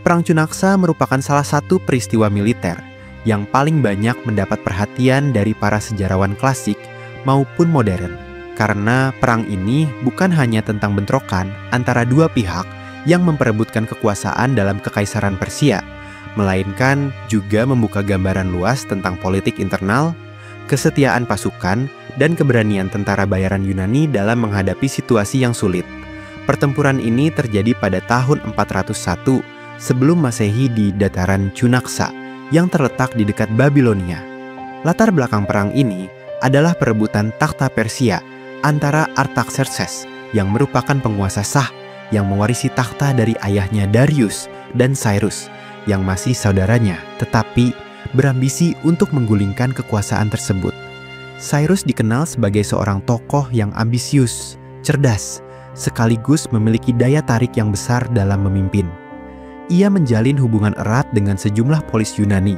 Perang Cunaksa merupakan salah satu peristiwa militer yang paling banyak mendapat perhatian dari para sejarawan klasik maupun modern. Karena perang ini bukan hanya tentang bentrokan antara dua pihak yang memperebutkan kekuasaan dalam Kekaisaran Persia, melainkan juga membuka gambaran luas tentang politik internal, kesetiaan pasukan, dan keberanian tentara bayaran Yunani dalam menghadapi situasi yang sulit. Pertempuran ini terjadi pada tahun 401 sebelum Masehi di dataran Cunaksa yang terletak di dekat Babilonia. Latar belakang perang ini adalah perebutan takhta Persia antara Artaxerxes yang merupakan penguasa sah yang mewarisi takhta dari ayahnya Darius dan Cyrus yang masih saudaranya, tetapi berambisi untuk menggulingkan kekuasaan tersebut. Cyrus dikenal sebagai seorang tokoh yang ambisius, cerdas, sekaligus memiliki daya tarik yang besar dalam memimpin. Ia menjalin hubungan erat dengan sejumlah polis Yunani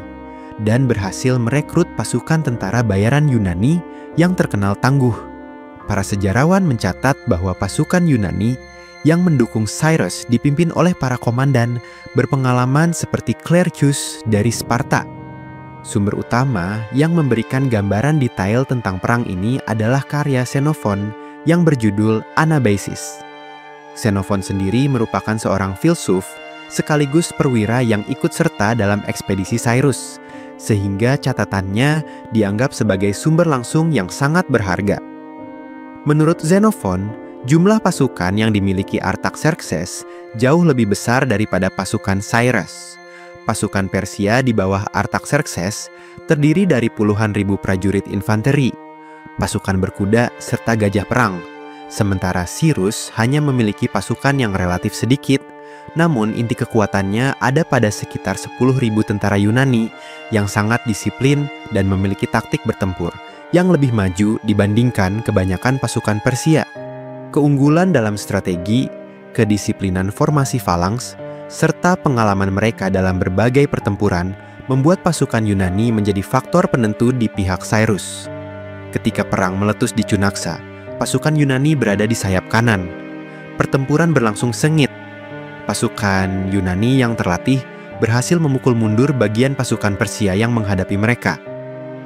dan berhasil merekrut pasukan tentara bayaran Yunani yang terkenal tangguh. Para sejarawan mencatat bahwa pasukan Yunani yang mendukung Cyrus dipimpin oleh para komandan berpengalaman seperti Clerchus dari Sparta. Sumber utama yang memberikan gambaran detail tentang perang ini adalah karya Xenophon yang berjudul Anabasis. Xenophon sendiri merupakan seorang filsuf sekaligus perwira yang ikut serta dalam ekspedisi Cyrus, sehingga catatannya dianggap sebagai sumber langsung yang sangat berharga. Menurut Xenophon, jumlah pasukan yang dimiliki Artaxerxes jauh lebih besar daripada pasukan Cyrus. Pasukan Persia di bawah Artaxerxes terdiri dari puluhan ribu prajurit infanteri, pasukan berkuda, serta gajah perang. Sementara Cyrus hanya memiliki pasukan yang relatif sedikit, namun inti kekuatannya ada pada sekitar 10.000 tentara Yunani yang sangat disiplin dan memiliki taktik bertempur yang lebih maju dibandingkan kebanyakan pasukan Persia. Keunggulan dalam strategi, kedisiplinan formasi falanks, serta pengalaman mereka dalam berbagai pertempuran membuat pasukan Yunani menjadi faktor penentu di pihak Cyrus. Ketika perang meletus di Cunaksa, pasukan Yunani berada di sayap kanan. Pertempuran berlangsung sengit. Pasukan Yunani yang terlatih berhasil memukul mundur bagian pasukan Persia yang menghadapi mereka.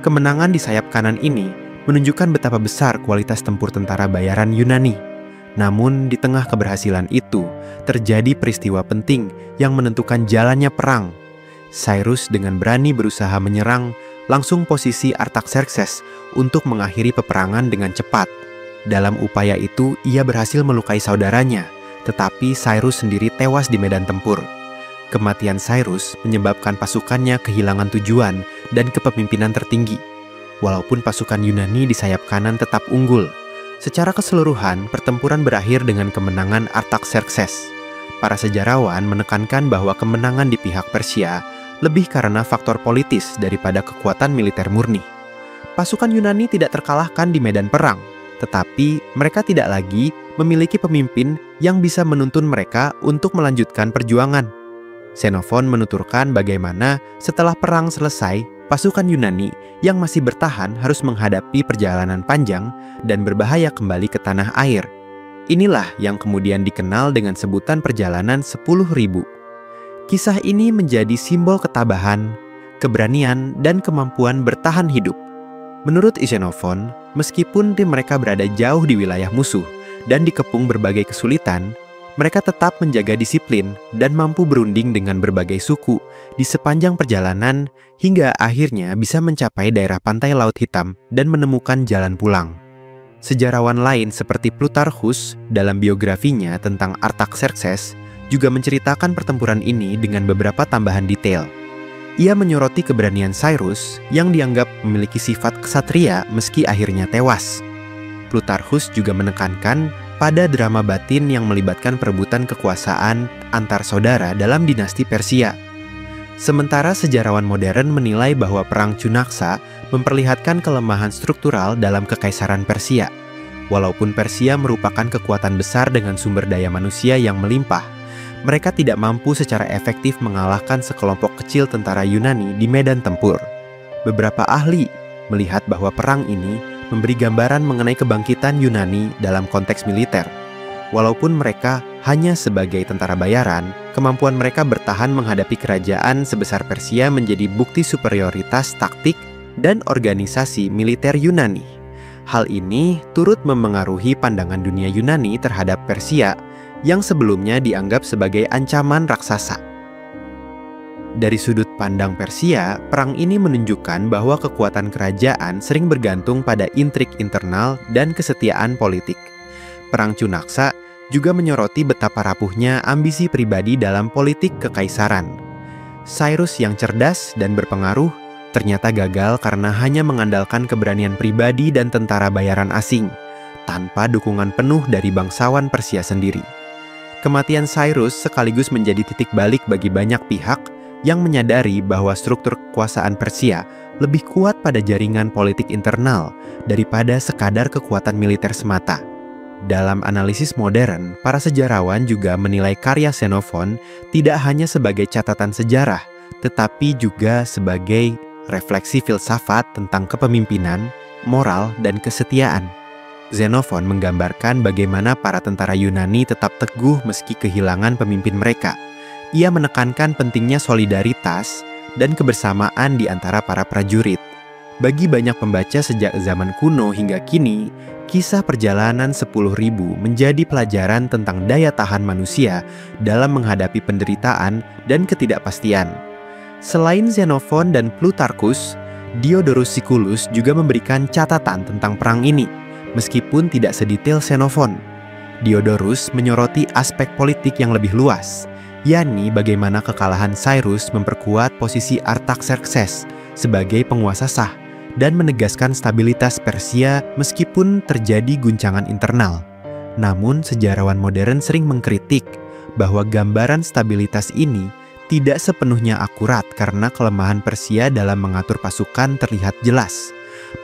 Kemenangan di sayap kanan ini menunjukkan betapa besar kualitas tempur tentara bayaran Yunani. Namun di tengah keberhasilan itu, terjadi peristiwa penting yang menentukan jalannya perang. Cyrus dengan berani berusaha menyerang langsung posisi Artaxerxes untuk mengakhiri peperangan dengan cepat. Dalam upaya itu, ia berhasil melukai saudaranya, tetapi Cyrus sendiri tewas di medan tempur. Kematian Cyrus menyebabkan pasukannya kehilangan tujuan dan kepemimpinan tertinggi. Walaupun pasukan Yunani di sayap kanan tetap unggul, secara keseluruhan, pertempuran berakhir dengan kemenangan Artaxerxes. Para sejarawan menekankan bahwa kemenangan di pihak Persia lebih karena faktor politis daripada kekuatan militer murni. Pasukan Yunani tidak terkalahkan di medan perang, tetapi mereka tidak lagi memiliki pemimpin yang bisa menuntun mereka untuk melanjutkan perjuangan. Xenophon menuturkan bagaimana setelah perang selesai, pasukan Yunani yang masih bertahan harus menghadapi perjalanan panjang dan berbahaya kembali ke tanah air. Inilah yang kemudian dikenal dengan sebutan perjalanan 10.000. Kisah ini menjadi simbol ketabahan, keberanian, dan kemampuan bertahan hidup. Menurut Xenophon, meskipun tim mereka berada jauh di wilayah musuh dan dikepung berbagai kesulitan, mereka tetap menjaga disiplin dan mampu berunding dengan berbagai suku di sepanjang perjalanan hingga akhirnya bisa mencapai daerah pantai Laut Hitam dan menemukan jalan pulang. Sejarawan lain seperti Plutarchus dalam biografinya tentang Artaxerxes juga menceritakan pertempuran ini dengan beberapa tambahan detail. Ia menyoroti keberanian Cyrus yang dianggap memiliki sifat ksatria meski akhirnya tewas. Plutarchus juga menekankan pada drama batin yang melibatkan perebutan kekuasaan antar saudara dalam dinasti Persia. Sementara sejarawan modern menilai bahwa Perang Cunaksa memperlihatkan kelemahan struktural dalam Kekaisaran Persia. Walaupun Persia merupakan kekuatan besar dengan sumber daya manusia yang melimpah, mereka tidak mampu secara efektif mengalahkan sekelompok kecil tentara Yunani di medan tempur. Beberapa ahli melihat bahwa perang ini memberi gambaran mengenai kebangkitan Yunani dalam konteks militer, walaupun mereka Hanya sebagai tentara bayaran, kemampuan mereka bertahan menghadapi kerajaan sebesar Persia menjadi bukti superioritas taktik dan organisasi militer Yunani. Hal ini turut memengaruhi pandangan dunia Yunani terhadap Persia yang sebelumnya dianggap sebagai ancaman raksasa. Dari sudut pandang Persia, perang ini menunjukkan bahwa kekuatan kerajaan sering bergantung pada intrik internal dan kesetiaan politik. Perang Cunaksa juga menyoroti betapa rapuhnya ambisi pribadi dalam politik kekaisaran. Cyrus yang cerdas dan berpengaruh ternyata gagal karena hanya mengandalkan keberanian pribadi dan tentara bayaran asing, tanpa dukungan penuh dari bangsawan Persia sendiri. Kematian Cyrus sekaligus menjadi titik balik bagi banyak pihak yang menyadari bahwa struktur kekuasaan Persia lebih kuat pada jaringan politik internal daripada sekadar kekuatan militer semata. Dalam analisis modern, para sejarawan juga menilai karya Xenophon tidak hanya sebagai catatan sejarah, tetapi juga sebagai refleksi filsafat tentang kepemimpinan, moral, dan kesetiaan. Xenophon menggambarkan bagaimana para tentara Yunani tetap teguh meski kehilangan pemimpin mereka. Ia menekankan pentingnya solidaritas dan kebersamaan di antara para prajurit. Bagi banyak pembaca sejak zaman kuno hingga kini, kisah perjalanan 10.000 menjadi pelajaran tentang daya tahan manusia dalam menghadapi penderitaan dan ketidakpastian. Selain Xenophon dan Plutarchus, Diodorus Siculus juga memberikan catatan tentang perang ini, meskipun tidak sedetail Xenophon. Diodorus menyoroti aspek politik yang lebih luas, yakni bagaimana kekalahan Cyrus memperkuat posisi Artaxerxes sebagai penguasa sah dan menegaskan stabilitas Persia meskipun terjadi guncangan internal. Namun, sejarawan modern sering mengkritik bahwa gambaran stabilitas ini tidak sepenuhnya akurat karena kelemahan Persia dalam mengatur pasukan terlihat jelas.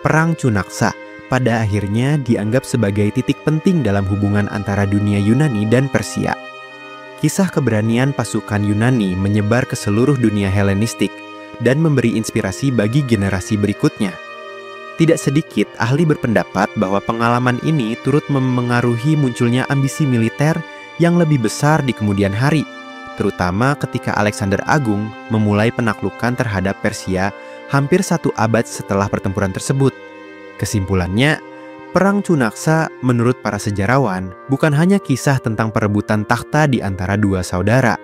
Perang Cunaksa pada akhirnya dianggap sebagai titik penting dalam hubungan antara dunia Yunani dan Persia. Kisah keberanian pasukan Yunani menyebar ke seluruh dunia Helenistik dan memberi inspirasi bagi generasi berikutnya. Tidak sedikit ahli berpendapat bahwa pengalaman ini turut memengaruhi munculnya ambisi militer yang lebih besar di kemudian hari, terutama ketika Alexander Agung memulai penaklukan terhadap Persia hampir 1 abad setelah pertempuran tersebut. Kesimpulannya, Perang Cunaksa menurut para sejarawan bukan hanya kisah tentang perebutan takhta di antara dua saudara,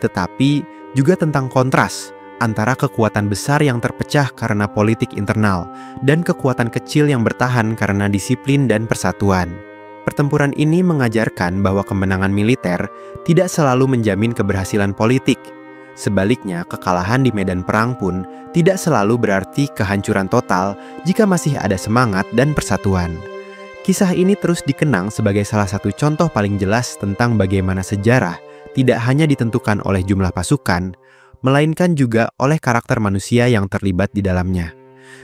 tetapi juga tentang kontras antara kekuatan besar yang terpecah karena politik internal dan kekuatan kecil yang bertahan karena disiplin dan persatuan. Pertempuran ini mengajarkan bahwa kemenangan militer tidak selalu menjamin keberhasilan politik. Sebaliknya, kekalahan di medan perang pun tidak selalu berarti kehancuran total jika masih ada semangat dan persatuan. Kisah ini terus dikenang sebagai salah satu contoh paling jelas tentang bagaimana sejarah tidak hanya ditentukan oleh jumlah pasukan, melainkan juga oleh karakter manusia yang terlibat di dalamnya.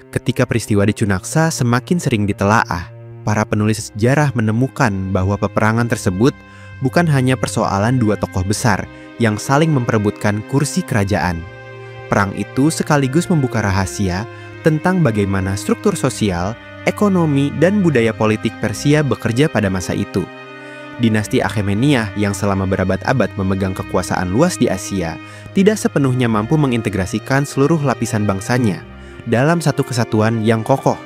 Ketika peristiwa di Cunaksa semakin sering ditelaah, para penulis sejarah menemukan bahwa peperangan tersebut bukan hanya persoalan dua tokoh besar yang saling memperebutkan kursi kerajaan. Perang itu sekaligus membuka rahasia tentang bagaimana struktur sosial, ekonomi, dan budaya politik Persia bekerja pada masa itu. Dinasti Achaemenid yang selama berabad-abad memegang kekuasaan luas di Asia tidak sepenuhnya mampu mengintegrasikan seluruh lapisan bangsanya dalam satu kesatuan yang kokoh.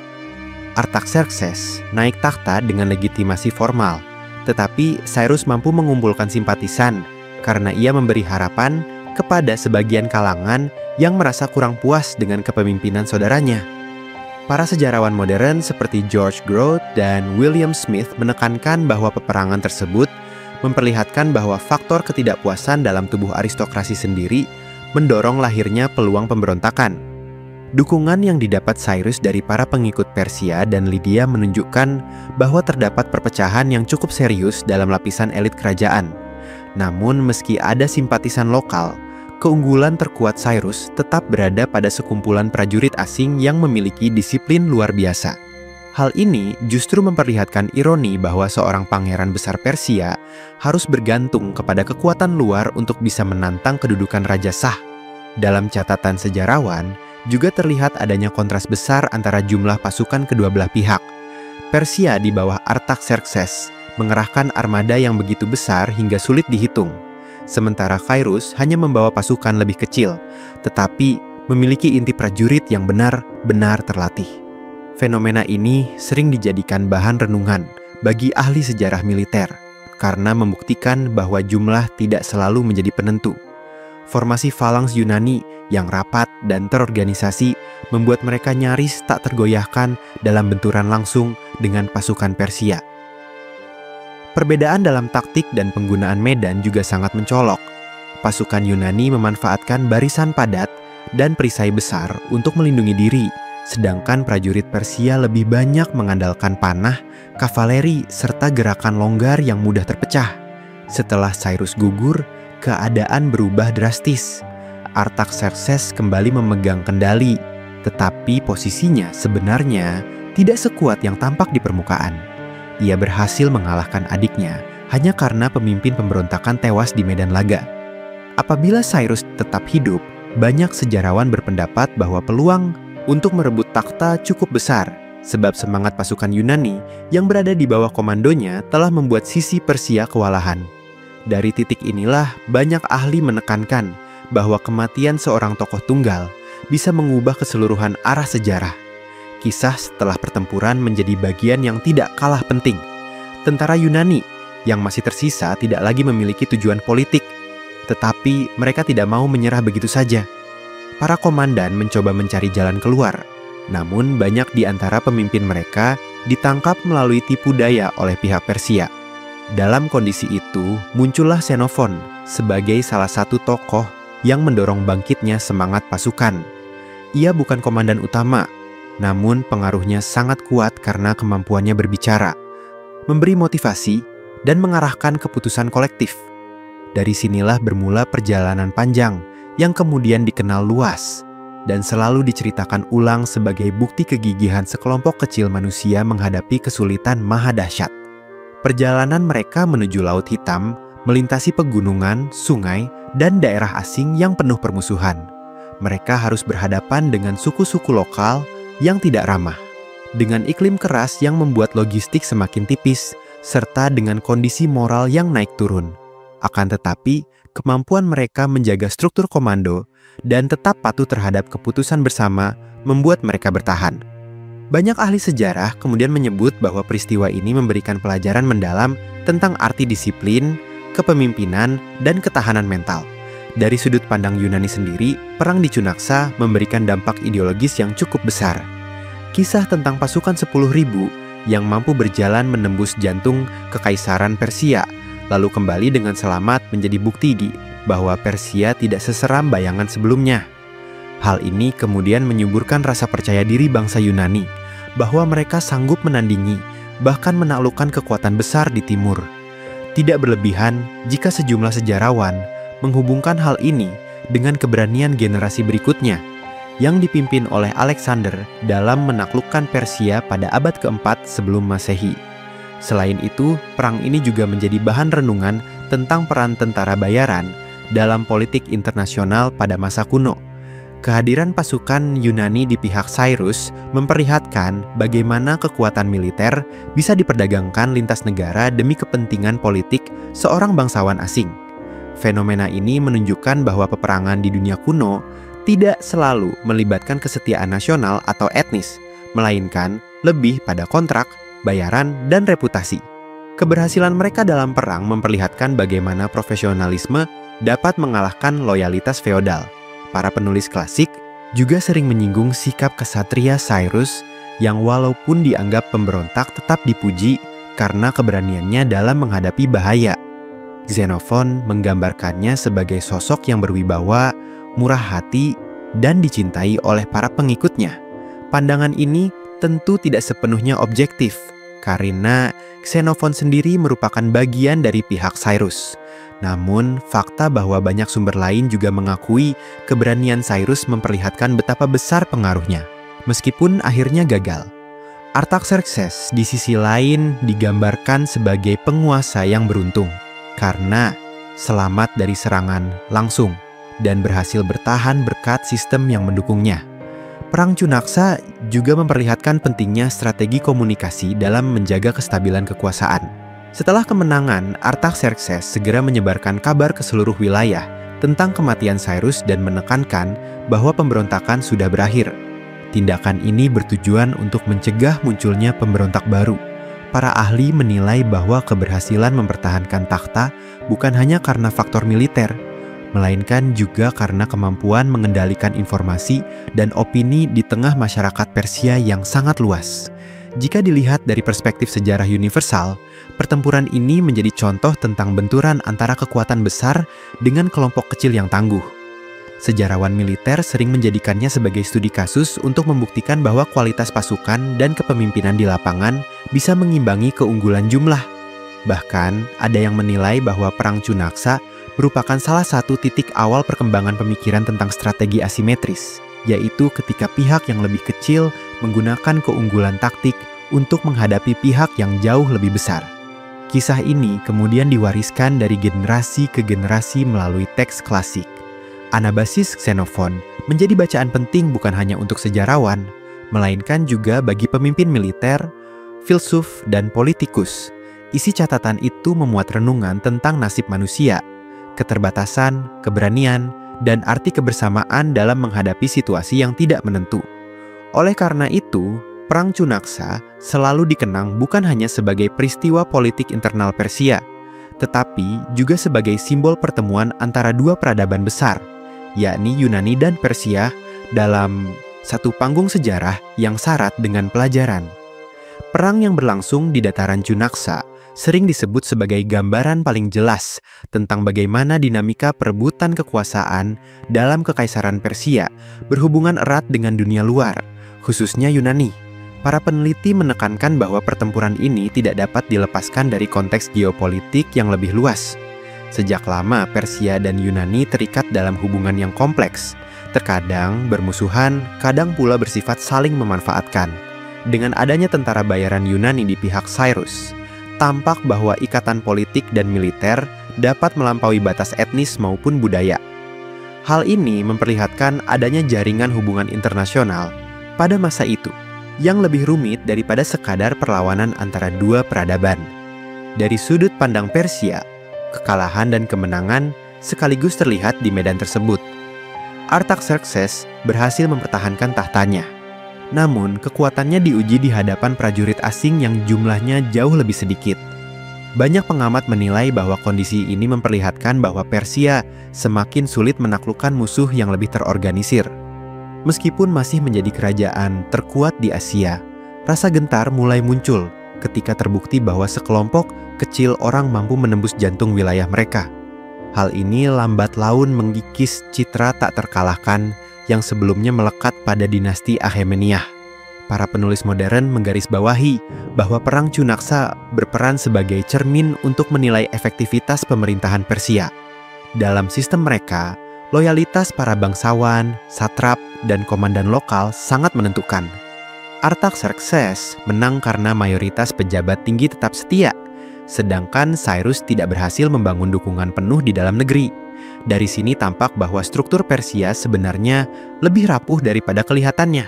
Artaxerxes naik takhta dengan legitimasi formal, tetapi Cyrus mampu mengumpulkan simpatisan karena ia memberi harapan kepada sebagian kalangan yang merasa kurang puas dengan kepemimpinan saudaranya. Para sejarawan modern seperti George Grote dan William Smith menekankan bahwa peperangan tersebut memperlihatkan bahwa faktor ketidakpuasan dalam tubuh aristokrasi sendiri mendorong lahirnya peluang pemberontakan. Dukungan yang didapat Cyrus dari para pengikut Persia dan Lydia menunjukkan bahwa terdapat perpecahan yang cukup serius dalam lapisan elit kerajaan. Namun meski ada simpatisan lokal, keunggulan terkuat Cyrus tetap berada pada sekumpulan prajurit asing yang memiliki disiplin luar biasa. Hal ini justru memperlihatkan ironi bahwa seorang pangeran besar Persia harus bergantung kepada kekuatan luar untuk bisa menantang kedudukan raja sah. Dalam catatan sejarawan, juga terlihat adanya kontras besar antara jumlah pasukan kedua belah pihak. Persia di bawah Artaxerxes mengerahkan armada yang begitu besar hingga sulit dihitung. Sementara Khairus hanya membawa pasukan lebih kecil, tetapi memiliki inti prajurit yang benar-benar terlatih. Fenomena ini sering dijadikan bahan renungan bagi ahli sejarah militer, karena membuktikan bahwa jumlah tidak selalu menjadi penentu. Formasi falanks Yunani yang rapat dan terorganisasi membuat mereka nyaris tak tergoyahkan dalam benturan langsung dengan pasukan Persia. Perbedaan dalam taktik dan penggunaan medan juga sangat mencolok. Pasukan Yunani memanfaatkan barisan padat dan perisai besar untuk melindungi diri, sedangkan prajurit Persia lebih banyak mengandalkan panah, kavaleri, serta gerakan longgar yang mudah terpecah. Setelah Cyrus gugur, keadaan berubah drastis. Artaxerxes kembali memegang kendali, tetapi posisinya sebenarnya tidak sekuat yang tampak di permukaan. Ia berhasil mengalahkan adiknya hanya karena pemimpin pemberontakan tewas di medan laga. Apabila Cyrus tetap hidup, banyak sejarawan berpendapat bahwa peluang untuk merebut takhta cukup besar, sebab semangat pasukan Yunani yang berada di bawah komandonya telah membuat sisi Persia kewalahan. Dari titik inilah banyak ahli menekankan bahwa kematian seorang tokoh tunggal bisa mengubah keseluruhan arah sejarah. Kisah setelah pertempuran menjadi bagian yang tidak kalah penting. Tentara Yunani yang masih tersisa tidak lagi memiliki tujuan politik, tetapi mereka tidak mau menyerah begitu saja. Para komandan mencoba mencari jalan keluar, namun banyak di antara pemimpin mereka ditangkap melalui tipu daya oleh pihak Persia. Dalam kondisi itu, muncullah Xenophon sebagai salah satu tokoh yang mendorong bangkitnya semangat pasukan. Ia bukan komandan utama, namun pengaruhnya sangat kuat karena kemampuannya berbicara, memberi motivasi, dan mengarahkan keputusan kolektif. Dari sinilah bermula perjalanan panjang yang kemudian dikenal luas dan selalu diceritakan ulang sebagai bukti kegigihan sekelompok kecil manusia menghadapi kesulitan maha dahsyat. Perjalanan mereka menuju Laut Hitam melintasi pegunungan, sungai, dan daerah asing yang penuh permusuhan. Mereka harus berhadapan dengan suku-suku lokal yang tidak ramah, dengan iklim keras yang membuat logistik semakin tipis, serta dengan kondisi moral yang naik turun. Akan tetapi, kemampuan mereka menjaga struktur komando dan tetap patuh terhadap keputusan bersama membuat mereka bertahan. Banyak ahli sejarah kemudian menyebut bahwa peristiwa ini memberikan pelajaran mendalam tentang arti disiplin, kepemimpinan, dan ketahanan mental. Dari sudut pandang Yunani sendiri, perang di Cunaksa memberikan dampak ideologis yang cukup besar. Kisah tentang pasukan 10.000 yang mampu berjalan menembus jantung kekaisaran Persia, lalu kembali dengan selamat menjadi bukti bahwa Persia tidak seseram bayangan sebelumnya. Hal ini kemudian menyuburkan rasa percaya diri bangsa Yunani, bahwa mereka sanggup menandingi, bahkan menaklukkan kekuatan besar di timur. Tidak berlebihan jika sejumlah sejarawan menghubungkan hal ini dengan keberanian generasi berikutnya yang dipimpin oleh Alexander dalam menaklukkan Persia pada abad keempat sebelum Masehi. Selain itu, perang ini juga menjadi bahan renungan tentang peran tentara bayaran dalam politik internasional pada masa kuno. Kehadiran pasukan Yunani di pihak Cyrus memperlihatkan bagaimana kekuatan militer bisa diperdagangkan lintas negara demi kepentingan politik seorang bangsawan asing. Fenomena ini menunjukkan bahwa peperangan di dunia kuno tidak selalu melibatkan kesetiaan nasional atau etnis, melainkan lebih pada kontrak, bayaran, dan reputasi. Keberhasilan mereka dalam perang memperlihatkan bagaimana profesionalisme dapat mengalahkan loyalitas feodal. Para penulis klasik juga sering menyinggung sikap kesatria Cyrus yang walaupun dianggap pemberontak tetap dipuji karena keberaniannya dalam menghadapi bahaya. Xenophon menggambarkannya sebagai sosok yang berwibawa, murah hati, dan dicintai oleh para pengikutnya. Pandangan ini tentu tidak sepenuhnya objektif, karena Xenophon sendiri merupakan bagian dari pihak Cyrus. Namun, fakta bahwa banyak sumber lain juga mengakui keberanian Cyrus memperlihatkan betapa besar pengaruhnya, meskipun akhirnya gagal. Artaxerxes di sisi lain digambarkan sebagai penguasa yang beruntung, karena selamat dari serangan langsung dan berhasil bertahan berkat sistem yang mendukungnya. Perang Cunaksa juga memperlihatkan pentingnya strategi komunikasi dalam menjaga kestabilan kekuasaan. Setelah kemenangan, Artaxerxes segera menyebarkan kabar ke seluruh wilayah tentang kematian Cyrus dan menekankan bahwa pemberontakan sudah berakhir. Tindakan ini bertujuan untuk mencegah munculnya pemberontak baru. Para ahli menilai bahwa keberhasilan mempertahankan takhta bukan hanya karena faktor militer, melainkan juga karena kemampuan mengendalikan informasi dan opini di tengah masyarakat Persia yang sangat luas. Jika dilihat dari perspektif sejarah universal, pertempuran ini menjadi contoh tentang benturan antara kekuatan besar dengan kelompok kecil yang tangguh. Sejarawan militer sering menjadikannya sebagai studi kasus untuk membuktikan bahwa kualitas pasukan dan kepemimpinan di lapangan bisa mengimbangi keunggulan jumlah. Bahkan, ada yang menilai bahwa Perang Cunaksa merupakan salah satu titik awal perkembangan pemikiran tentang strategi asimetris, yaitu ketika pihak yang lebih kecil menggunakan keunggulan taktik untuk menghadapi pihak yang jauh lebih besar. Kisah ini kemudian diwariskan dari generasi ke generasi melalui teks klasik. Anabasis Xenophon menjadi bacaan penting bukan hanya untuk sejarawan, melainkan juga bagi pemimpin militer, filsuf, dan politikus. Isi catatan itu memuat renungan tentang nasib manusia, keterbatasan, keberanian, dan arti kebersamaan dalam menghadapi situasi yang tidak menentu. Oleh karena itu, Perang Cunaksa selalu dikenang bukan hanya sebagai peristiwa politik internal Persia, tetapi juga sebagai simbol pertemuan antara dua peradaban besar, yakni Yunani dan Persia, dalam satu panggung sejarah yang syarat dengan pelajaran. Perang yang berlangsung di dataran Cunaksa sering disebut sebagai gambaran paling jelas tentang bagaimana dinamika perebutan kekuasaan dalam Kekaisaran Persia berhubungan erat dengan dunia luar, khususnya Yunani. Para peneliti menekankan bahwa pertempuran ini tidak dapat dilepaskan dari konteks geopolitik yang lebih luas. Sejak lama Persia dan Yunani terikat dalam hubungan yang kompleks, terkadang bermusuhan, kadang pula bersifat saling memanfaatkan. Dengan adanya tentara bayaran Yunani di pihak Cyrus, tampak bahwa ikatan politik dan militer dapat melampaui batas etnis maupun budaya. Hal ini memperlihatkan adanya jaringan hubungan internasional pada masa itu yang lebih rumit daripada sekadar perlawanan antara dua peradaban. Dari sudut pandang Persia, kekalahan dan kemenangan sekaligus terlihat di medan tersebut. Artaxerxes berhasil mempertahankan tahtanya. Namun, kekuatannya diuji di hadapan prajurit asing yang jumlahnya jauh lebih sedikit. Banyak pengamat menilai bahwa kondisi ini memperlihatkan bahwa Persia semakin sulit menaklukkan musuh yang lebih terorganisir. Meskipun masih menjadi kerajaan terkuat di Asia, rasa gentar mulai muncul ketika terbukti bahwa sekelompok kecil orang mampu menembus jantung wilayah mereka. Hal ini lambat laun mengikis citra tak terkalahkan yang sebelumnya melekat pada dinasti Achaemenid. Para penulis modern menggarisbawahi bahwa Perang Cunaksa berperan sebagai cermin untuk menilai efektivitas pemerintahan Persia. Dalam sistem mereka, loyalitas para bangsawan, satrap, dan komandan lokal sangat menentukan. Artaxerxes menang karena mayoritas pejabat tinggi tetap setia, sedangkan Cyrus tidak berhasil membangun dukungan penuh di dalam negeri. Dari sini tampak bahwa struktur Persia sebenarnya lebih rapuh daripada kelihatannya.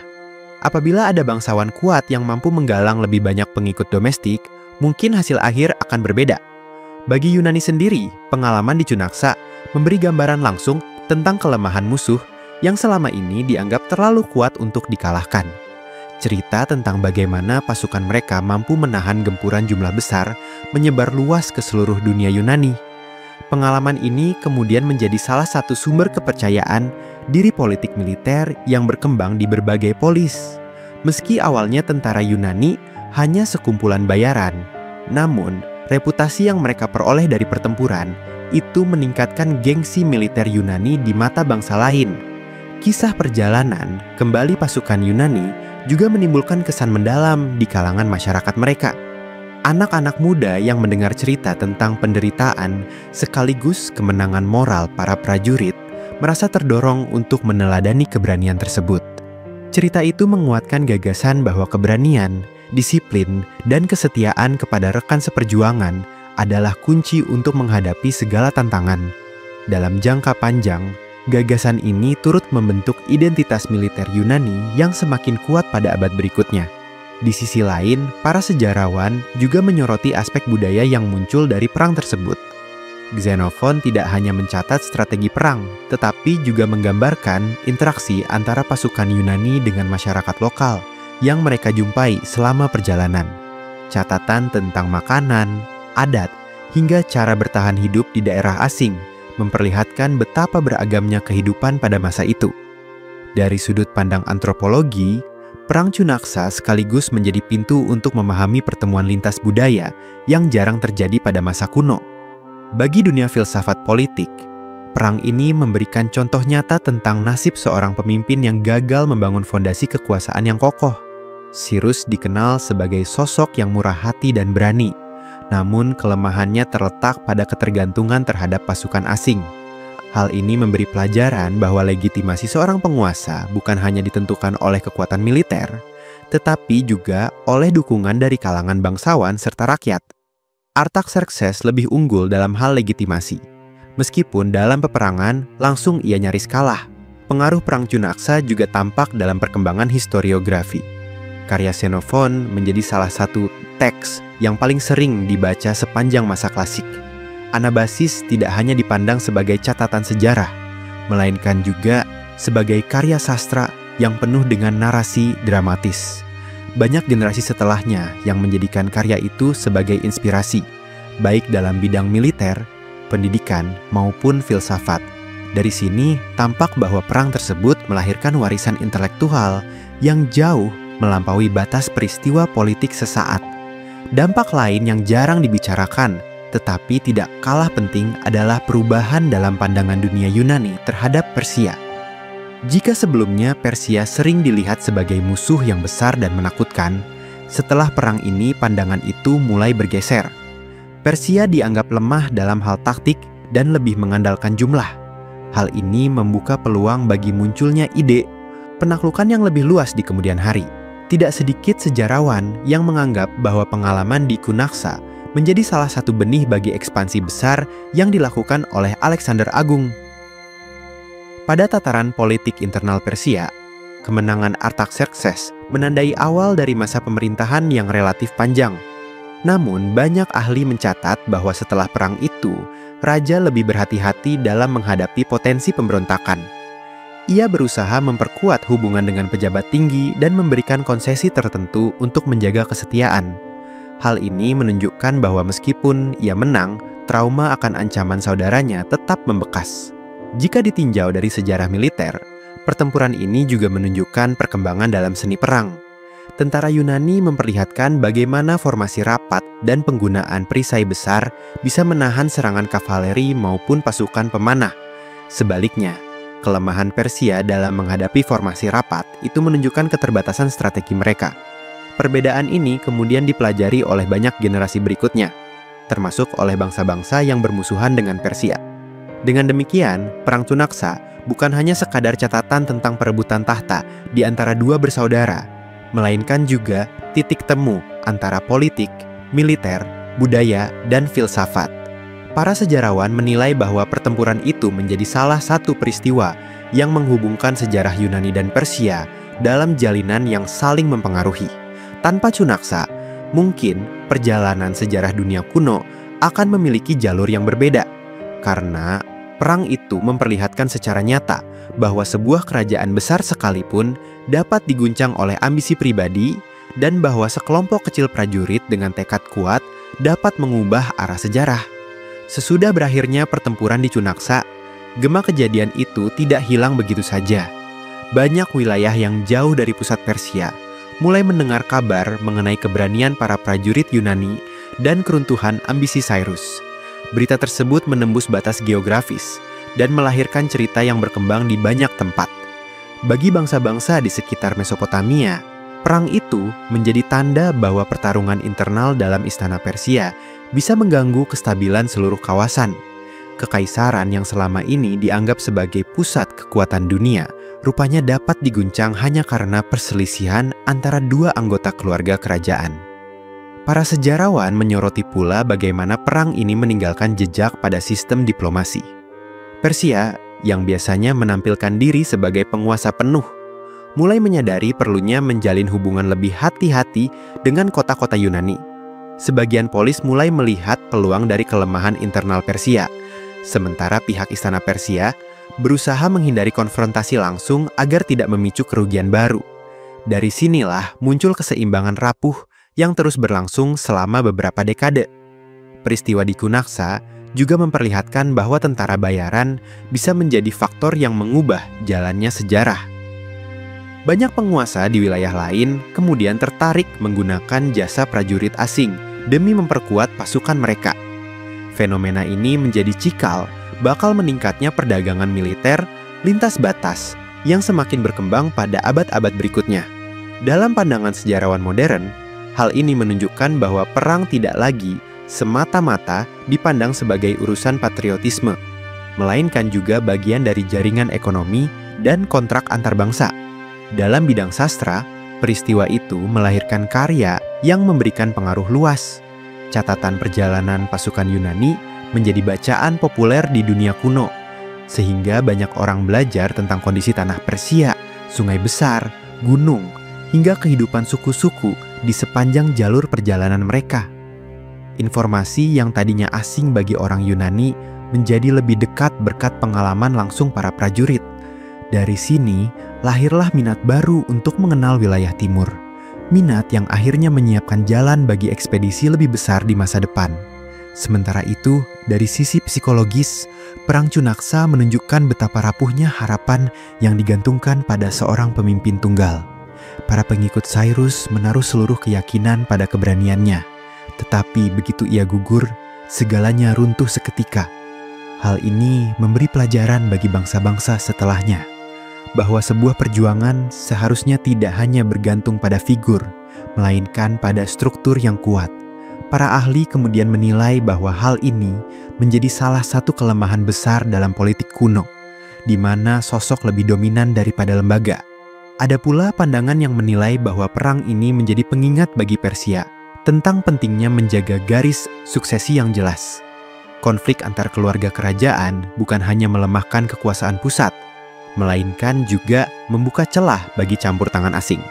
Apabila ada bangsawan kuat yang mampu menggalang lebih banyak pengikut domestik, mungkin hasil akhir akan berbeda. Bagi Yunani sendiri, pengalaman di Cunaksa memberi gambaran langsung tentang kelemahan musuh yang selama ini dianggap terlalu kuat untuk dikalahkan. Cerita tentang bagaimana pasukan mereka mampu menahan gempuran jumlah besar menyebar luas ke seluruh dunia Yunani. Pengalaman ini kemudian menjadi salah satu sumber kepercayaan diri politik militer yang berkembang di berbagai polis. Meski awalnya tentara Yunani hanya sekumpulan bayaran, namun reputasi yang mereka peroleh dari pertempuran itu meningkatkan gengsi militer Yunani di mata bangsa lain. Kisah perjalanan kembali pasukan Yunani juga menimbulkan kesan mendalam di kalangan masyarakat mereka. Anak-anak muda yang mendengar cerita tentang penderitaan sekaligus kemenangan moral para prajurit merasa terdorong untuk meneladani keberanian tersebut. Cerita itu menguatkan gagasan bahwa keberanian, disiplin, dan kesetiaan kepada rekan seperjuangan adalah kunci untuk menghadapi segala tantangan. Dalam jangka panjang, gagasan ini turut membentuk identitas militer Yunani yang semakin kuat pada abad berikutnya. Di sisi lain, para sejarawan juga menyoroti aspek budaya yang muncul dari perang tersebut. Xenophon tidak hanya mencatat strategi perang, tetapi juga menggambarkan interaksi antara pasukan Yunani dengan masyarakat lokal yang mereka jumpai selama perjalanan. Catatan tentang makanan, adat, hingga cara bertahan hidup di daerah asing memperlihatkan betapa beragamnya kehidupan pada masa itu. Dari sudut pandang antropologi, Perang Cunaksa sekaligus menjadi pintu untuk memahami pertemuan lintas budaya yang jarang terjadi pada masa kuno. Bagi dunia filsafat politik, perang ini memberikan contoh nyata tentang nasib seorang pemimpin yang gagal membangun fondasi kekuasaan yang kokoh. Cyrus dikenal sebagai sosok yang murah hati dan berani, namun kelemahannya terletak pada ketergantungan terhadap pasukan asing. Hal ini memberi pelajaran bahwa legitimasi seorang penguasa bukan hanya ditentukan oleh kekuatan militer, tetapi juga oleh dukungan dari kalangan bangsawan serta rakyat. Artaxerxes lebih unggul dalam hal legitimasi. Meskipun dalam peperangan langsung ia nyaris kalah, pengaruh Perang Cunaksa juga tampak dalam perkembangan historiografi. Karya Xenophon menjadi salah satu teks yang paling sering dibaca sepanjang masa klasik. Anabasis tidak hanya dipandang sebagai catatan sejarah, melainkan juga sebagai karya sastra yang penuh dengan narasi dramatis. Banyak generasi setelahnya yang menjadikan karya itu sebagai inspirasi, baik dalam bidang militer, pendidikan, maupun filsafat. Dari sini tampak bahwa perang tersebut melahirkan warisan intelektual yang jauh melampaui batas peristiwa politik sesaat. Dampak lain yang jarang dibicarakan, tetapi tidak kalah penting adalah perubahan dalam pandangan dunia Yunani terhadap Persia. Jika sebelumnya Persia sering dilihat sebagai musuh yang besar dan menakutkan, setelah perang ini pandangan itu mulai bergeser. Persia dianggap lemah dalam hal taktik dan lebih mengandalkan jumlah. Hal ini membuka peluang bagi munculnya ide penaklukan yang lebih luas di kemudian hari. Tidak sedikit sejarawan yang menganggap bahwa pengalaman di Cunaksa menjadi salah satu benih bagi ekspansi besar yang dilakukan oleh Alexander Agung. Pada tataran politik internal Persia, kemenangan Artaxerxes menandai awal dari masa pemerintahan yang relatif panjang. Namun, banyak ahli mencatat bahwa setelah perang itu, raja lebih berhati-hati dalam menghadapi potensi pemberontakan. Ia berusaha memperkuat hubungan dengan pejabat tinggi dan memberikan konsesi tertentu untuk menjaga kesetiaan. Hal ini menunjukkan bahwa meskipun ia menang, trauma akan ancaman saudaranya tetap membekas. Jika ditinjau dari sejarah militer, pertempuran ini juga menunjukkan perkembangan dalam seni perang. Tentara Yunani memperlihatkan bagaimana formasi rapat dan penggunaan perisai besar bisa menahan serangan kavaleri maupun pasukan pemanah. Sebaliknya, kelemahan Persia dalam menghadapi formasi rapat itu menunjukkan keterbatasan strategi mereka. Perbedaan ini kemudian dipelajari oleh banyak generasi berikutnya, termasuk oleh bangsa-bangsa yang bermusuhan dengan Persia. Dengan demikian, Perang Cunaksa bukan hanya sekadar catatan tentang perebutan tahta di antara dua bersaudara, melainkan juga titik temu antara politik, militer, budaya, dan filsafat. Para sejarawan menilai bahwa pertempuran itu menjadi salah satu peristiwa yang menghubungkan sejarah Yunani dan Persia dalam jalinan yang saling mempengaruhi. Tanpa Cunaksa, mungkin perjalanan sejarah dunia kuno akan memiliki jalur yang berbeda, karena perang itu memperlihatkan secara nyata bahwa sebuah kerajaan besar sekalipun dapat diguncang oleh ambisi pribadi dan bahwa sekelompok kecil prajurit dengan tekad kuat dapat mengubah arah sejarah. Sesudah berakhirnya pertempuran di Cunaksa, gema kejadian itu tidak hilang begitu saja. Banyak wilayah yang jauh dari pusat Persia mulai mendengar kabar mengenai keberanian para prajurit Yunani dan keruntuhan ambisi Cyrus. Berita tersebut menembus batas geografis dan melahirkan cerita yang berkembang di banyak tempat. Bagi bangsa-bangsa di sekitar Mesopotamia, perang itu menjadi tanda bahwa pertarungan internal dalam istana Persia bisa mengganggu kestabilan seluruh kawasan. Kekaisaran yang selama ini dianggap sebagai pusat kekuatan dunia, rupanya dapat diguncang hanya karena perselisihan antara dua anggota keluarga kerajaan. Para sejarawan menyoroti pula bagaimana perang ini meninggalkan jejak pada sistem diplomasi. Persia, yang biasanya menampilkan diri sebagai penguasa penuh, mulai menyadari perlunya menjalin hubungan lebih hati-hati dengan kota-kota Yunani. Sebagian polis mulai melihat peluang dari kelemahan internal Persia, sementara pihak istana Persia berusaha menghindari konfrontasi langsung agar tidak memicu kerugian baru. Dari sinilah muncul keseimbangan rapuh yang terus berlangsung selama beberapa dekade. Peristiwa di Kunaksa juga memperlihatkan bahwa tentara bayaran bisa menjadi faktor yang mengubah jalannya sejarah. Banyak penguasa di wilayah lain kemudian tertarik menggunakan jasa prajurit asing demi memperkuat pasukan mereka. Fenomena ini menjadi cikal bakal meningkatnya perdagangan militer lintas batas yang semakin berkembang pada abad-abad berikutnya. Dalam pandangan sejarawan modern, hal ini menunjukkan bahwa perang tidak lagi semata-mata dipandang sebagai urusan patriotisme, melainkan juga bagian dari jaringan ekonomi dan kontrak antar bangsa. Dalam bidang sastra, peristiwa itu melahirkan karya yang memberikan pengaruh luas. Catatan perjalanan pasukan Yunani menjadi bacaan populer di dunia kuno, sehingga banyak orang belajar tentang kondisi tanah Persia, sungai besar, gunung, hingga kehidupan suku-suku di sepanjang jalur perjalanan mereka. Informasi yang tadinya asing bagi orang Yunani menjadi lebih dekat berkat pengalaman langsung para prajurit. Dari sini, lahirlah minat baru untuk mengenal wilayah timur. Minat yang akhirnya menyiapkan jalan bagi ekspedisi lebih besar di masa depan. Sementara itu, dari sisi psikologis, Perang Cunaksa menunjukkan betapa rapuhnya harapan yang digantungkan pada seorang pemimpin tunggal. Para pengikut Cyrus menaruh seluruh keyakinan pada keberaniannya. Tetapi begitu ia gugur, segalanya runtuh seketika. Hal ini memberi pelajaran bagi bangsa-bangsa setelahnya, bahwa sebuah perjuangan seharusnya tidak hanya bergantung pada figur, melainkan pada struktur yang kuat. Para ahli kemudian menilai bahwa hal ini menjadi salah satu kelemahan besar dalam politik kuno, di mana sosok lebih dominan daripada lembaga. Ada pula pandangan yang menilai bahwa perang ini menjadi pengingat bagi Persia tentang pentingnya menjaga garis suksesi yang jelas. Konflik antar keluarga kerajaan bukan hanya melemahkan kekuasaan pusat, melainkan juga membuka celah bagi campur tangan asing.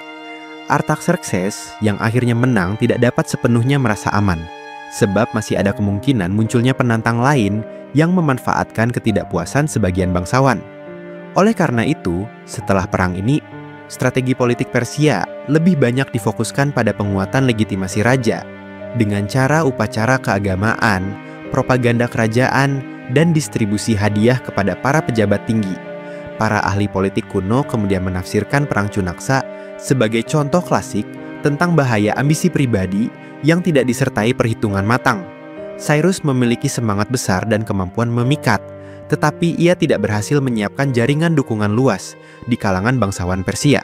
Artaxerxes yang akhirnya menang tidak dapat sepenuhnya merasa aman, sebab masih ada kemungkinan munculnya penantang lain yang memanfaatkan ketidakpuasan sebagian bangsawan. Oleh karena itu, setelah perang ini, strategi politik Persia lebih banyak difokuskan pada penguatan legitimasi raja, dengan cara upacara keagamaan, propaganda kerajaan, dan distribusi hadiah kepada para pejabat tinggi. Para ahli politik kuno kemudian menafsirkan Perang Cunaksa sebagai contoh klasik tentang bahaya ambisi pribadi yang tidak disertai perhitungan matang. Cyrus memiliki semangat besar dan kemampuan memikat, tetapi ia tidak berhasil menyiapkan jaringan dukungan luas di kalangan bangsawan Persia.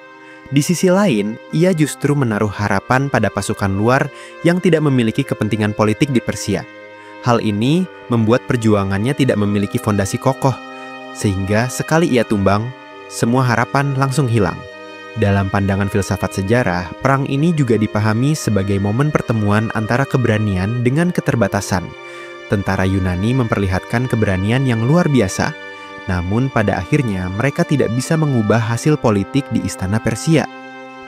Di sisi lain, ia justru menaruh harapan pada pasukan luar yang tidak memiliki kepentingan politik di Persia. Hal ini membuat perjuangannya tidak memiliki fondasi kokoh, sehingga sekali ia tumbang, semua harapan langsung hilang. Dalam pandangan filsafat sejarah, perang ini juga dipahami sebagai momen pertemuan antara keberanian dengan keterbatasan. Tentara Yunani memperlihatkan keberanian yang luar biasa, namun pada akhirnya mereka tidak bisa mengubah hasil politik di istana Persia.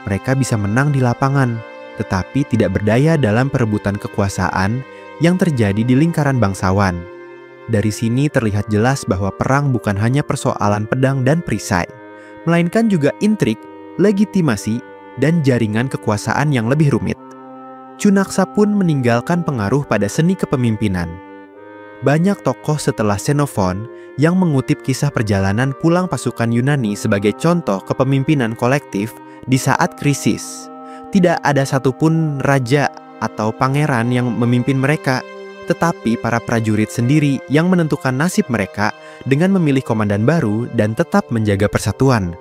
Mereka bisa menang di lapangan, tetapi tidak berdaya dalam perebutan kekuasaan yang terjadi di lingkaran bangsawan. Dari sini terlihat jelas bahwa perang bukan hanya persoalan pedang dan perisai, melainkan juga intrik, legitimasi, dan jaringan kekuasaan yang lebih rumit. Cunaksa pun meninggalkan pengaruh pada seni kepemimpinan. Banyak tokoh setelah Xenophon yang mengutip kisah perjalanan pulang pasukan Yunani sebagai contoh kepemimpinan kolektif di saat krisis. Tidak ada satupun raja atau pangeran yang memimpin mereka, tetapi para prajurit sendiri yang menentukan nasib mereka dengan memilih komandan baru dan tetap menjaga persatuan.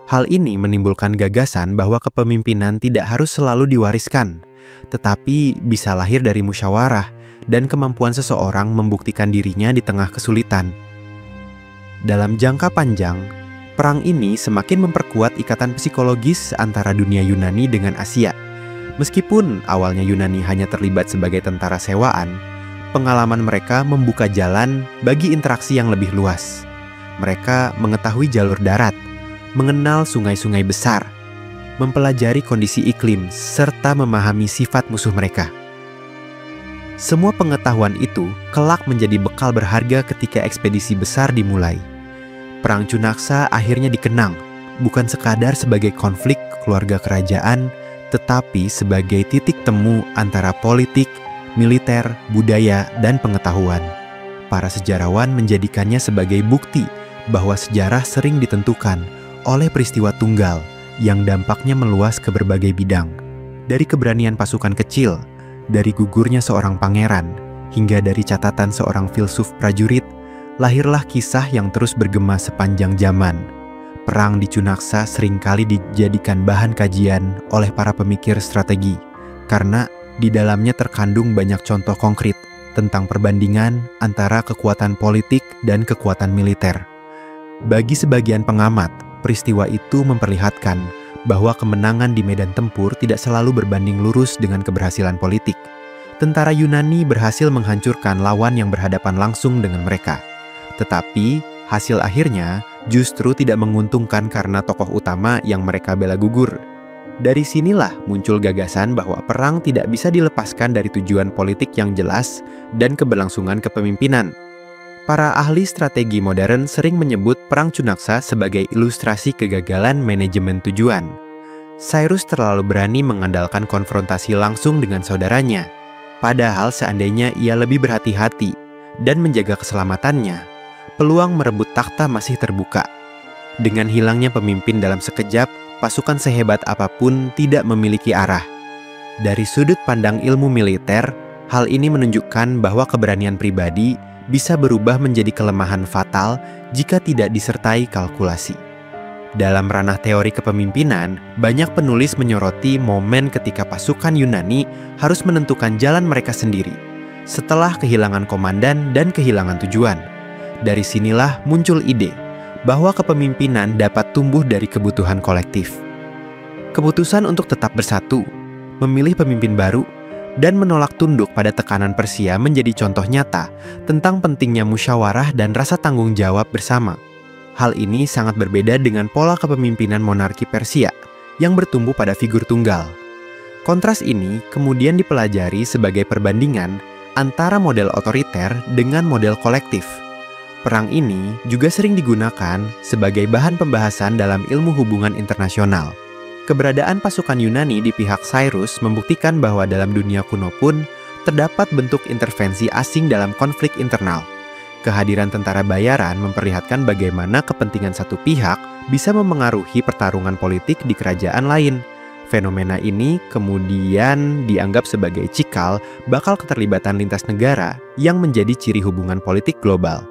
Hal ini menimbulkan gagasan bahwa kepemimpinan tidak harus selalu diwariskan, tetapi bisa lahir dari musyawarah dan kemampuan seseorang membuktikan dirinya di tengah kesulitan. Dalam jangka panjang, perang ini semakin memperkuat ikatan psikologis antara dunia Yunani dengan Asia. Meskipun awalnya Yunani hanya terlibat sebagai tentara sewaan, pengalaman mereka membuka jalan bagi interaksi yang lebih luas. Mereka mengetahui jalur darat, mengenal sungai-sungai besar, mempelajari kondisi iklim, serta memahami sifat musuh mereka. Semua pengetahuan itu kelak menjadi bekal berharga ketika ekspedisi besar dimulai. Perang Cunaksa akhirnya dikenang, bukan sekadar sebagai konflik keluarga kerajaan, tetapi sebagai titik temu antara politik, militer, budaya, dan pengetahuan. Para sejarawan menjadikannya sebagai bukti bahwa sejarah sering ditentukan oleh peristiwa tunggal yang dampaknya meluas ke berbagai bidang. Dari keberanian pasukan kecil, dari gugurnya seorang pangeran, hingga dari catatan seorang filsuf prajurit, lahirlah kisah yang terus bergema sepanjang zaman. Perang di Cunaksa seringkali dijadikan bahan kajian oleh para pemikir strategi, karena di dalamnya terkandung banyak contoh konkret tentang perbandingan antara kekuatan politik dan kekuatan militer. Bagi sebagian pengamat, peristiwa itu memperlihatkan bahwa kemenangan di medan tempur tidak selalu berbanding lurus dengan keberhasilan politik. Tentara Yunani berhasil menghancurkan lawan yang berhadapan langsung dengan mereka. Tetapi, hasil akhirnya justru tidak menguntungkan karena tokoh utama yang mereka bela gugur. Dari sinilah muncul gagasan bahwa perang tidak bisa dilepaskan dari tujuan politik yang jelas dan keberlangsungan kepemimpinan. Para ahli strategi modern sering menyebut Perang Cunaksa sebagai ilustrasi kegagalan manajemen tujuan. Cyrus terlalu berani mengandalkan konfrontasi langsung dengan saudaranya, padahal seandainya ia lebih berhati-hati dan menjaga keselamatannya, peluang merebut takhta masih terbuka. Dengan hilangnya pemimpin dalam sekejap, pasukan sehebat apapun tidak memiliki arah. Dari sudut pandang ilmu militer, hal ini menunjukkan bahwa keberanian pribadi bisa berubah menjadi kelemahan fatal jika tidak disertai kalkulasi. Dalam ranah teori kepemimpinan, banyak penulis menyoroti momen ketika pasukan Yunani harus menentukan jalan mereka sendiri, setelah kehilangan komandan dan kehilangan tujuan. Dari sinilah muncul ide bahwa kepemimpinan dapat tumbuh dari kebutuhan kolektif. Keputusan untuk tetap bersatu, memilih pemimpin baru, dan menolak tunduk pada tekanan Persia menjadi contoh nyata tentang pentingnya musyawarah dan rasa tanggung jawab bersama. Hal ini sangat berbeda dengan pola kepemimpinan monarki Persia yang bertumbuh pada figur tunggal. Kontras ini kemudian dipelajari sebagai perbandingan antara model otoriter dengan model kolektif. Perang ini juga sering digunakan sebagai bahan pembahasan dalam ilmu hubungan internasional. Keberadaan pasukan Yunani di pihak Cyrus membuktikan bahwa dalam dunia kuno pun terdapat bentuk intervensi asing dalam konflik internal. Kehadiran tentara bayaran memperlihatkan bagaimana kepentingan satu pihak bisa memengaruhi pertarungan politik di kerajaan lain. Fenomena ini kemudian dianggap sebagai cikal bakal keterlibatan lintas negara yang menjadi ciri hubungan politik global.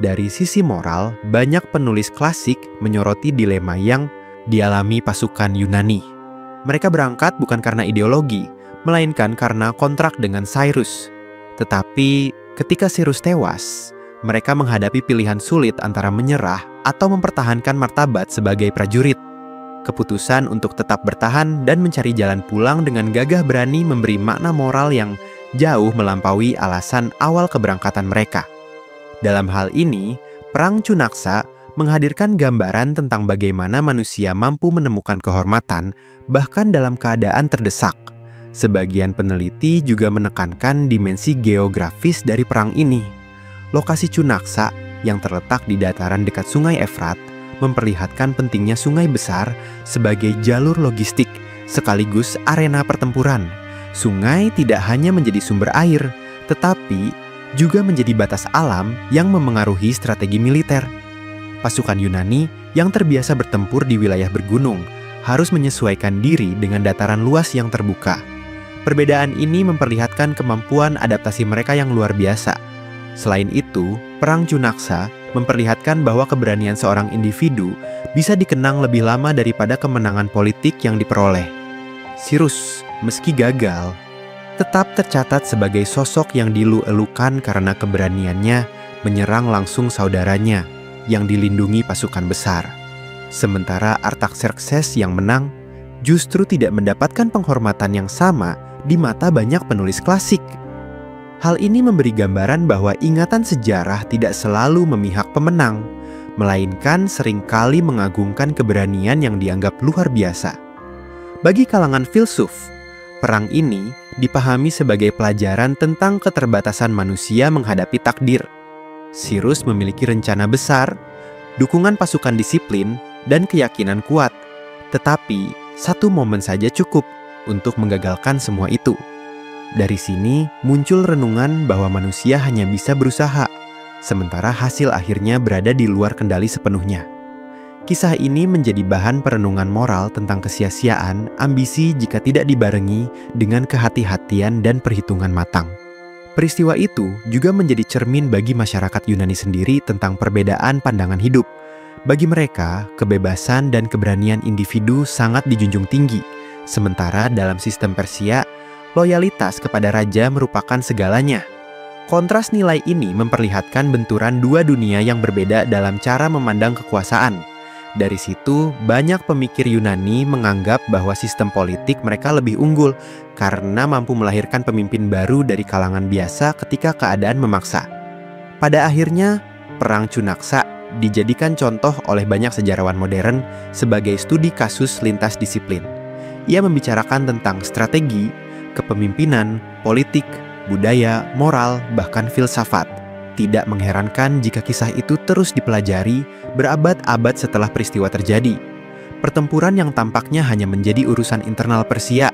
Dari sisi moral, banyak penulis klasik menyoroti dilema yang dialami pasukan Yunani. Mereka berangkat bukan karena ideologi, melainkan karena kontrak dengan Cyrus. Tetapi ketika Cyrus tewas, mereka menghadapi pilihan sulit antara menyerah atau mempertahankan martabat sebagai prajurit. Keputusan untuk tetap bertahan dan mencari jalan pulang dengan gagah berani memberi makna moral yang jauh melampaui alasan awal keberangkatan mereka. Dalam hal ini, Perang Cunaksa menghadirkan gambaran tentang bagaimana manusia mampu menemukan kehormatan bahkan dalam keadaan terdesak. Sebagian peneliti juga menekankan dimensi geografis dari perang ini. Lokasi Cunaksa yang terletak di dataran dekat Sungai Efrat memperlihatkan pentingnya sungai besar sebagai jalur logistik sekaligus arena pertempuran. Sungai tidak hanya menjadi sumber air, tetapi juga menjadi batas alam yang memengaruhi strategi militer. Pasukan Yunani yang terbiasa bertempur di wilayah bergunung harus menyesuaikan diri dengan dataran luas yang terbuka. Perbedaan ini memperlihatkan kemampuan adaptasi mereka yang luar biasa. Selain itu, Perang Cunaksa memperlihatkan bahwa keberanian seorang individu bisa dikenang lebih lama daripada kemenangan politik yang diperoleh. Cyrus, meski gagal, tetap tercatat sebagai sosok yang dielu-elukan karena keberaniannya menyerang langsung saudaranya yang dilindungi pasukan besar. Sementara Artaxerxes yang menang justru tidak mendapatkan penghormatan yang sama di mata banyak penulis klasik. Hal ini memberi gambaran bahwa ingatan sejarah tidak selalu memihak pemenang, melainkan seringkali mengagungkan keberanian yang dianggap luar biasa. Bagi kalangan filsuf, perang ini dipahami sebagai pelajaran tentang keterbatasan manusia menghadapi takdir. Cyrus memiliki rencana besar, dukungan pasukan disiplin, dan keyakinan kuat. Tetapi, satu momen saja cukup untuk menggagalkan semua itu. Dari sini muncul renungan bahwa manusia hanya bisa berusaha, sementara hasil akhirnya berada di luar kendali sepenuhnya. Kisah ini menjadi bahan perenungan moral tentang kesia-siaan ambisi jika tidak dibarengi dengan kehati-hatian dan perhitungan matang. Peristiwa itu juga menjadi cermin bagi masyarakat Yunani sendiri tentang perbedaan pandangan hidup. Bagi mereka, kebebasan dan keberanian individu sangat dijunjung tinggi, sementara dalam sistem Persia, loyalitas kepada raja merupakan segalanya. Kontras nilai ini memperlihatkan benturan dua dunia yang berbeda dalam cara memandang kekuasaan. Dari situ, banyak pemikir Yunani menganggap bahwa sistem politik mereka lebih unggul karena mampu melahirkan pemimpin baru dari kalangan biasa ketika keadaan memaksa. Pada akhirnya, Perang Cunaksa dijadikan contoh oleh banyak sejarawan modern sebagai studi kasus lintas disiplin. Ia membicarakan tentang strategi, kepemimpinan, politik, budaya, moral, bahkan filsafat. Tidak mengherankan jika kisah itu terus dipelajari berabad-abad setelah peristiwa terjadi. Pertempuran yang tampaknya hanya menjadi urusan internal Persia,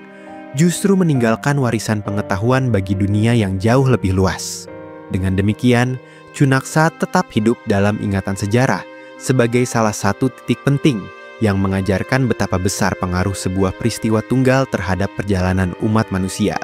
justru meninggalkan warisan pengetahuan bagi dunia yang jauh lebih luas. Dengan demikian, Cunaksa tetap hidup dalam ingatan sejarah sebagai salah satu titik penting yang mengajarkan betapa besar pengaruh sebuah peristiwa tunggal terhadap perjalanan umat manusia.